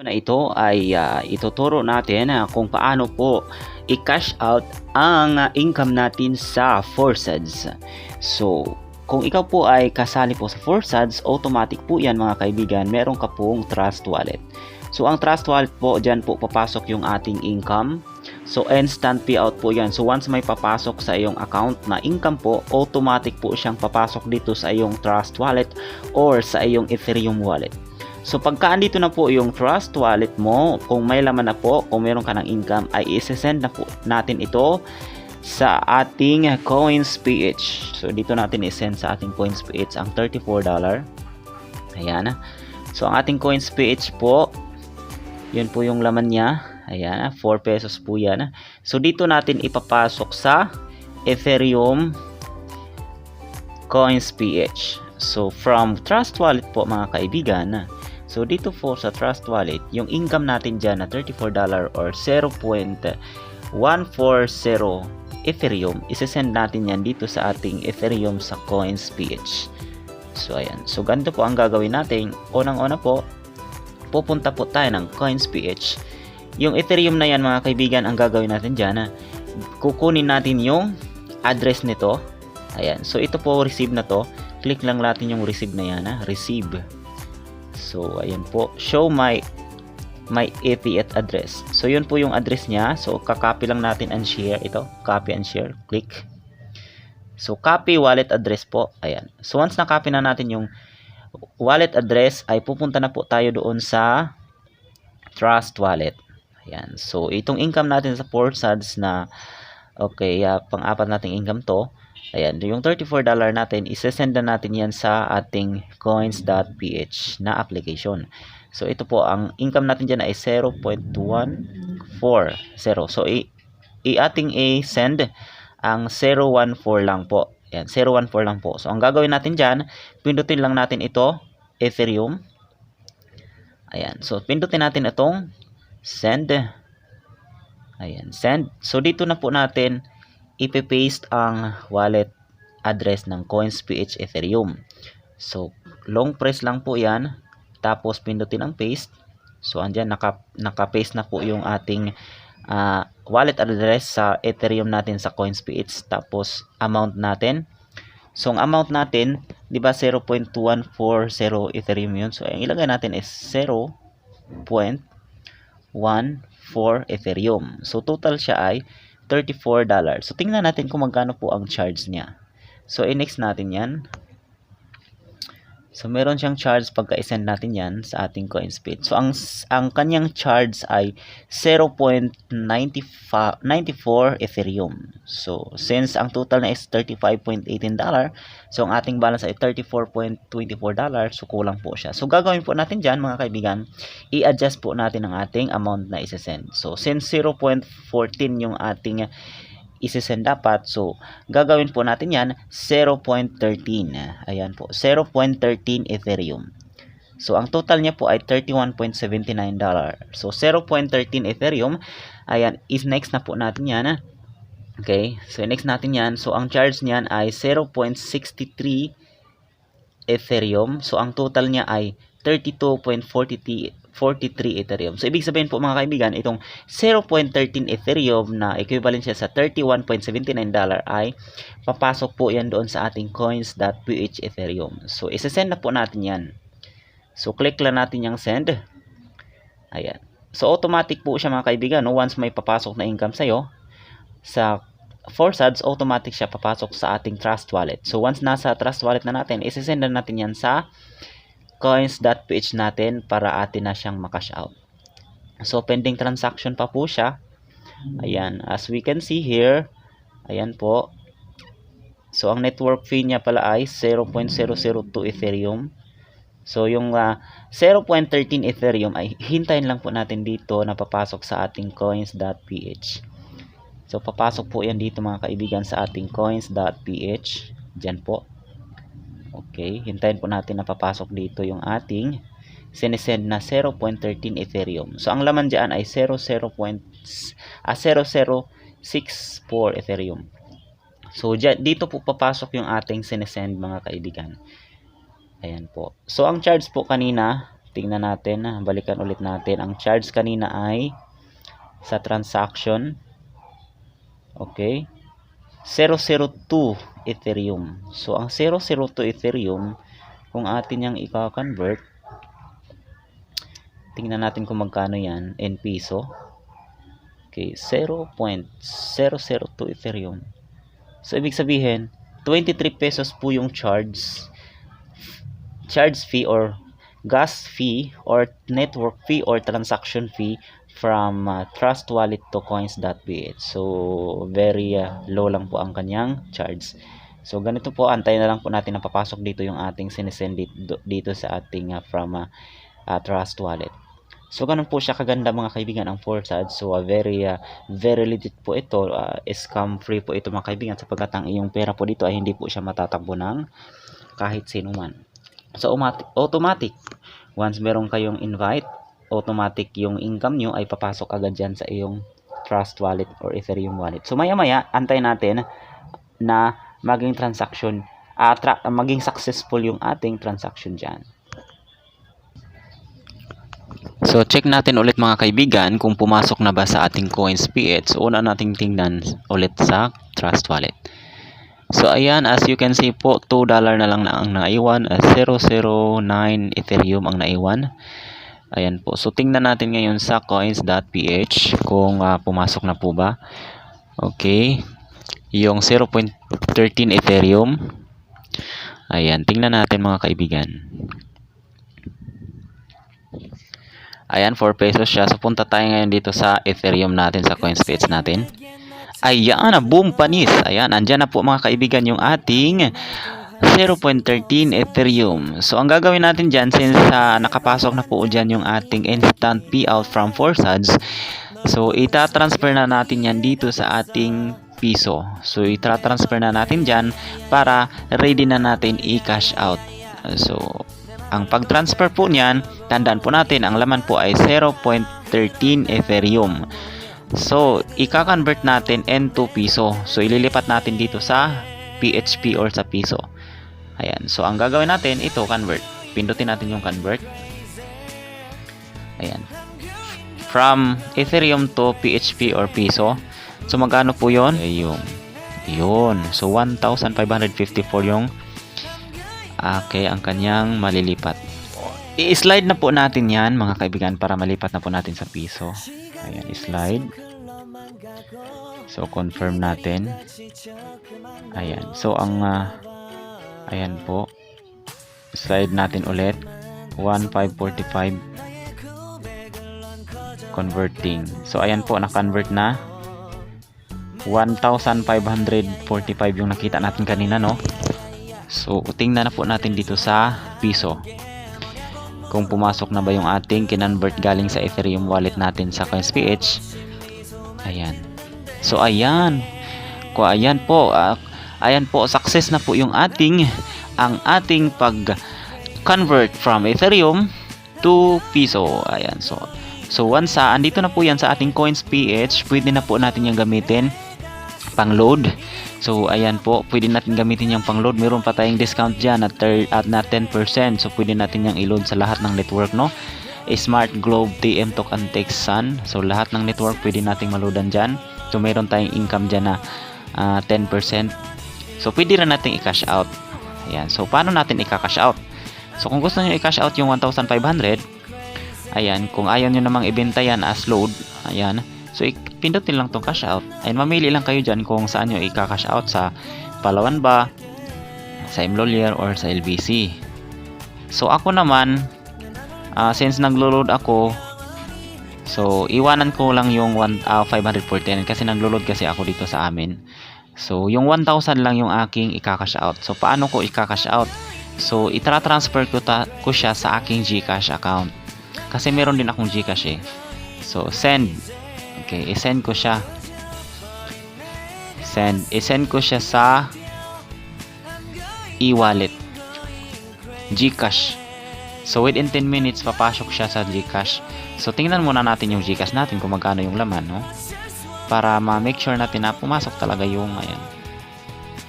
Na ito ay ituturo natin kung paano po i-cash out ang income natin sa Forsage. So, kung ikaw po ay kasali po sa Forsage, automatic po yan mga kaibigan, meron ka pong trust wallet. So, ang trust wallet po, dyan po papasok yung ating income. So, instant payout po yan. So, once may papasok sa iyong account na income po, automatic po siyang papasok dito sa iyong trust wallet or sa iyong Ethereum wallet. So pagka andito na po yung trust wallet mo, kung may laman na po, kung meron ka ng income, ay i-send na po natin ito sa ating CoinsPH. So dito natin i-send sa ating CoinsPH ang $34. Ayan. So ang ating CoinsPH po, yun po yung laman niya. Ayan, 4 pesos po yan. So dito natin ipapasok sa Ethereum CoinsPH. So from trust wallet po mga kaibigan, so dito po sa trust wallet, yung income natin dyan na $34 or 0.140 Ethereum, isesend natin yan dito sa ating Ethereum sa CoinsPH. So ayan, so ganito po ang gagawin natin. Unang-una po, pupunta po tayo ng CoinsPH. Yung Ethereum na yan mga kaibigan, ang gagawin natin dyan, kukunin natin yung address nito. Ayan, so ito po receive na to. Click lang natin yung receive na yan, receive. So ayan po, show my API address. So yun po yung address niya. So kakopy lang natin and share ito, copy and share, click. So copy wallet address po. Ayan. So once na-copy na natin yung wallet address, ay pupunta na po tayo doon sa trust wallet. Ayan. So itong income natin sa Forsage na okay, pang-apat nating income to. Ayan, yung $34 natin, isesend na natin yan sa ating coins.ph na application. So, ito po, ang income natin dyan ay 0.140. So, ating i-send ang 0.14 lang po. Ayan, 0.14 lang po. So, ang gagawin natin dyan, pindutin lang natin ito, Ethereum. Ayan, so, pindutin natin itong send. Ayan, send. So, dito na po natin ipe-paste ang wallet address ng CoinsPH Ethereum. So, long press lang po yan. Tapos, pindutin ang paste. So, andyan, naka-paste na po yung ating wallet address sa Ethereum natin sa CoinsPH. Tapos, amount natin. So, ang amount natin, di ba 0.140 Ethereum yun? So, ang ilagay natin is 0.14 Ethereum. So, total siya ay $34. So, tingnan natin kung magkano po ang charge niya. So, i-next natin yan. So, meron siyang charge pagka i-send natin yan sa ating CoinsPH. So, ang kanyang charge ay 0.94 Ethereum. So, since ang total na is $35.18, so, ang ating balance ay $34.24, so, kulang po siya. So, gagawin po natin dyan, mga kaibigan, i-adjust po natin ang ating amount na i-send. So, since 0.14 yung ating isesend dapat, so gagawin po natin yan 0.13. Ayan po, 0.13 Ethereum. So ang total niya po ay $31.79. So 0.13 Ethereum. Ayan, is next na po natin yan. Okay, so next natin yan. So ang charge niyan ay 0.63 Ethereum. So ang total niya ay 32.43 Ethereum. So, ibig sabihin po mga kaibigan, itong 0.13 Ethereum na equivalent siya sa $31.79 ay papasok po yan doon sa ating coins.ph Ethereum. So, isasend na po natin yan. So, click lang natin yung send. Ayan. So, automatic po siya mga kaibigan. No? Once may papasok na income sa'yo, sa Forsage, automatic siya papasok sa ating trust wallet. So, once nasa trust wallet na natin, isasend na natin yan sa coins.ph natin para atin na siyang makash out. So, pending transaction pa po siya. Ayan, as we can see here, ayan po. So, ang network fee niya pala ay 0.002 Ethereum. So, yung 0.13 Ethereum ay hintayin lang po natin dito na papasok sa ating coins.ph. So, papasok po yan dito mga kaibigan sa ating coins.ph. Diyan po. Okay, hintayin po natin na papasok dito yung ating sinesend na 0.13 Ethereum. So, ang laman dyan ay 0064 Ethereum. So, dito po papasok yung ating sinesend mga kaibigan. Ayan po. So, ang charge po kanina, tingnan natin, balikan ulit natin. Ang charge kanina ay sa transaction, okay, 002 Ethereum. So ang 002 Ethereum, kung atin yang i-convert, tingnan natin kung magkano yan in piso. Okay, 0.002 Ethereum. So ibig sabihin 23 pesos po yung charge fee or gas fee or network fee or transaction fee from Trust Wallet to coins.ph. So very low lang po ang kanyang charge. So ganito po, antayin na lang po natin na papasok dito yung ating sinesend dito sa ating from Trust Wallet. So ganun po siya kaganda mga kaibigan ang Forsage. So very legit po ito, scam free po ito mga kaibigan, sapagkat ang iyong pera po dito ay hindi po siya matatakbo ng kahit sino man. So automatic, once meron kayong invite, automatic yung income nyo ay papasok agad dyan sa iyong Trust Wallet or Ethereum wallet. So maya maya, antayin natin na maging transaction, maging successful yung ating transaction dyan. So check natin ulit mga kaibigan kung pumasok na ba sa ating coins.ph. So una nating tingnan ulit sa Trust Wallet. So ayan, as you can see po, $2 na lang na ang naiwan, 009 Ethereum ang naiwan. Ayan po. So tingnan natin ngayon sa coins.ph kung pumasok na po ba. Okay. Yung 0.13 Ethereum. Ayan, tingnan natin mga kaibigan. Ayan, 4 pesos siya. So punta tayo ngayon dito sa Ethereum natin, sa coins.ph natin. Ayan, boom, panis. Ayan, andyan na po mga kaibigan yung ating 0.13 Ethereum. So ang gagawin natin dyan, since nakapasok na po dyan yung ating instant payout from Forsage, so itatransfer na natin yan dito sa ating piso. So itatransfer na natin dyan para ready na natin i-cash out. So ang pag-transfer po niyan, tandaan po natin, ang laman po ay 0.13 Ethereum. So, i-convert natin into piso. So, ililipat natin dito sa PHP or sa piso. Ayan. So, ang gagawin natin, ito, convert. Pindutin natin yung convert. Ayan. From Ethereum to PHP or piso. So, magkano po yun? Yun. So, 1,554 yung okay, ang kanyang malilipat. I-slide na po natin yan, mga kaibigan, para malipat na po natin sa piso. Ayan, slide. So, confirm natin. Ayan. So, ang ayan po. Slide natin ulit. 1,545. Converting. So, ayan po, na-convert na. 1,545 yung nakita natin kanina, no? So, tingnan na po natin dito sa piso. Kung pumasok na ba yung ating kinonvert galing sa Ethereum wallet natin sa coins.ph. Ayan. So ayan. Ayan po, success na po yung ating pag-convert from Ethereum to piso. Ayan. So once andito na po yan sa ating coins.ph, pwede na po natin yung gamitin pang load. So ayan po, pwede natin gamitin yung pang load. Meron pa tayong discount dyan at na 10%. So pwede natin yung i-load sa lahat ng network, no? Smart Globe, TM Talk, and Text Sun. So lahat ng network pwede nating maloadan dyan. So meron tayong income dyan na 10%. So pwede rin natin i-cash out. Ayan. So paano natin i-cash out? So kung gusto nyo i-cash out yung 1,500, ayan, kung ayaw nyo namang ibenta yan as load, ayan, so pindutin lang tong cash out. Ayan, mamili lang kayo dyan kung saan nyo i-cash out, sa Palawan ba, sa Mlolier, or sa LBC. So ako naman, since naglo-load ako, so iwanan ko lang yung 549 kasi naglo-load kasi ako dito sa amin. So yung 1,000 lang yung aking i-cash out. So paano ko i-cash out? So itra-transfer ko siya sa aking GCash account. Kasi meron din akong GCash eh. So send. Okay, i-send ko siya. I-send ko siya sa e-wallet. GCash. So within 10 minutes papasok siya sa GCash. So tingnan muna natin yung GCash natin kung magkano yung laman, no? Para ma-make sure natin na pumasok talaga yung ayan.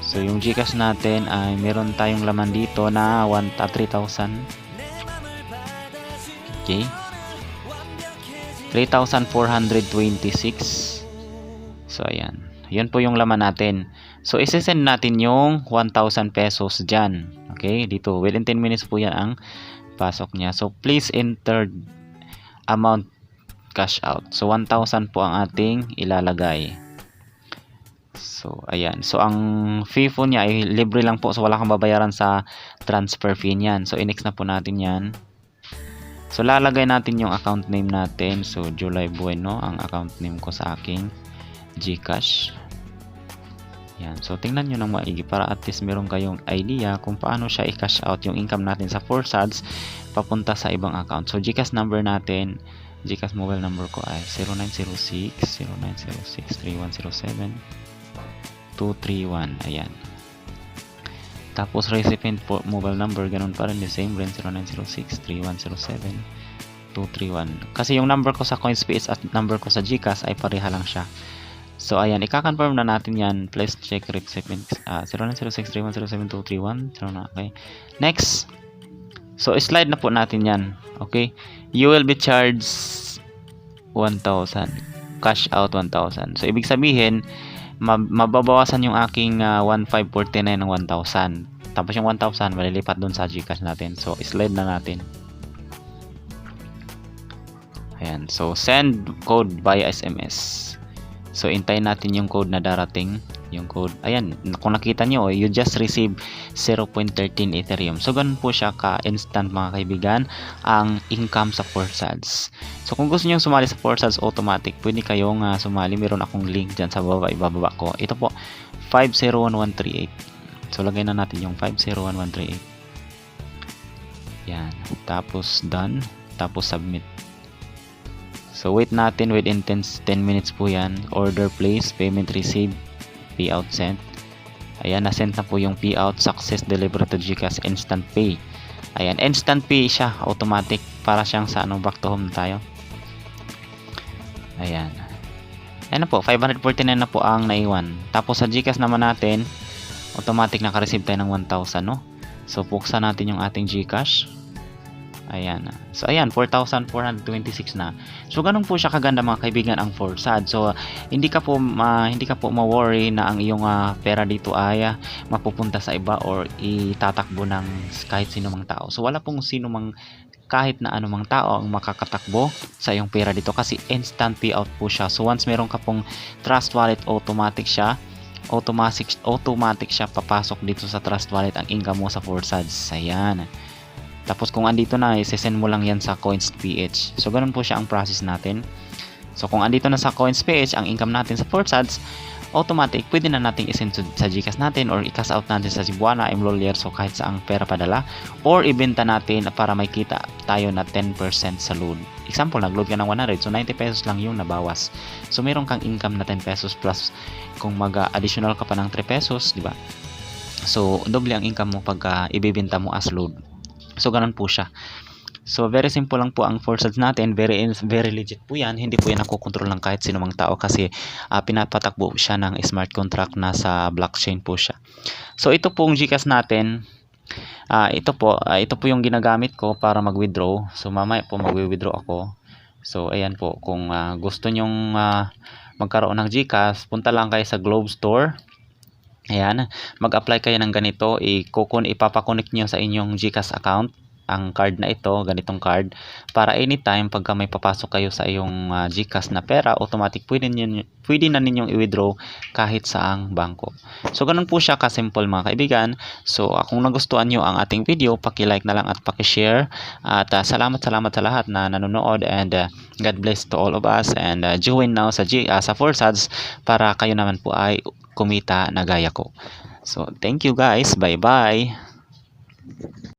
So yung GCash natin ay meron tayong laman dito na 3,000. Okay. 3,426. So, ayan. Yun po yung laman natin. So, isi-send natin yung 1,000 pesos dyan. Okay, dito. Within 10 minutes po yan ang pasok niya. So, please enter amount cash out. So, 1,000 po ang ating ilalagay. So, ayan. So, ang fee po niya ay libre lang po. So, wala kang babayaran sa transfer fee niyan. So, i-next na po natin yan. So, lalagay natin yung account name natin. So, July Bueno ang account name ko sa aking GCash. Yan. So, tingnan nyo ng maigi para at least meron kayong idea kung paano siya i-cash out yung income natin sa Forsage papunta sa ibang account. So, GCash number natin, GCash mobile number ko ay 0906-3107-231. Ayan. Tapos, recipient po, mobile number, ganun pa rin, the same rin, 0906-3107-231. Kasi yung number ko sa CoinSpace at number ko sa GCash ay pareha lang siya. So, ayan, ika-confirm na natin yan. Please check recipient 0906-3107-231. Okay. Next. So, slide na po natin yan. Okay. You will be charged 1,000. Cash out 1,000. So, ibig sabihin, mababawasan yung aking 1,549 ng 1,000. Tapos yung 1,000, malilipat dun sa GCash natin. So, slide na natin. Ayan. So, send code via SMS. So, intayin natin yung code na darating. Yung code. Ayan. Kung nakita nyo, you just receive 0.13 Ethereum. So, ganun po siya ka-instant mga kaibigan ang income sa Forsage. So, kung gusto nyo sumali sa Forsage automatic, pwede kayong sumali. Meron akong link dyan sa baba. Ibababa ko. Ito po, 501138. So, lagay na natin yung 501138. Yan. Tapos, done. Tapos, submit. So, wait natin within 10 minutes po yan. Order place, payment received, payout sent. Ayan, na-send na po yung payout. Success delivery to GCash instant pay. Ayan, instant pay siya. Automatic. Para siyang sa back to home tayo. Ayan. Ayan na po, 549 na po ang naiwan. Tapos sa GCash naman natin, automatic naka-receive tayo ng 1,000, no? So, buksan natin yung ating GCash. Ayan. So, ayan, 4,426 na. So, ganun po siya kaganda mga kaibigan ang Forsage. So, hindi ka po ma-worry na ang iyong pera dito ay mapupunta sa iba or itatakbo ng kahit sino mang tao. So, wala pong sino mang kahit na anumang tao ang makakatakbo sa iyong pera dito kasi instant payout po siya. So, once meron ka pong trust wallet, automatic siya papasok dito sa trust wallet ang income mo sa Forsage. Ayan. Tapos kung andito na, isesend mo lang yan sa Coins.ph. So, ganun po siya ang process natin. So, kung andito na sa Coins.ph, ang income natin sa Forsage, automatic, pwede na natin isend sa GCash natin or i-cash out natin sa Cebuana, Imlolier, so kahit saang pera padala. Or ibenta natin para may kita tayo na 10% sa load. Example, nag-load ka ng 100, so 90 pesos lang yung nabawas. So, meron kang income na 10 pesos plus kung mag-additional ka pa ng 3 pesos, di ba? So, doble ang income mo pagka ibibenta mo as load. So, ganun po siya. So, very simple lang po ang Forsage natin. Very legit po yan. Hindi po yan nakokontrol ng kahit sino mang tao kasi pinapatakbo siya ng smart contract na sa blockchain po siya. So, ito po ang GCash natin. Ito po yung ginagamit ko para mag-withdraw. So, mamaya po mag-withdraw ako. So, ayan po. Kung gusto nyong magkaroon ng GCash, punta lang kayo sa Globe Store. Ayan, mag-apply kayo ng ganito, ipapakonect nyo sa inyong GCash account ang card na ito, ganitong card, para anytime pagka may papasok kayo sa iyong GCash na pera, automatic pwede na ninyong i-withdraw kahit saang bangko. So, ganun po siya ka-simple mga kaibigan. So, kung nagustuhan nyo ang ating video, paki-like na lang at paki-share. At salamat sa lahat na nanonood and God bless to all of us and join now sa Forsage para kayo naman po ay kumita na gaya ko. So, thank you guys. Bye-bye.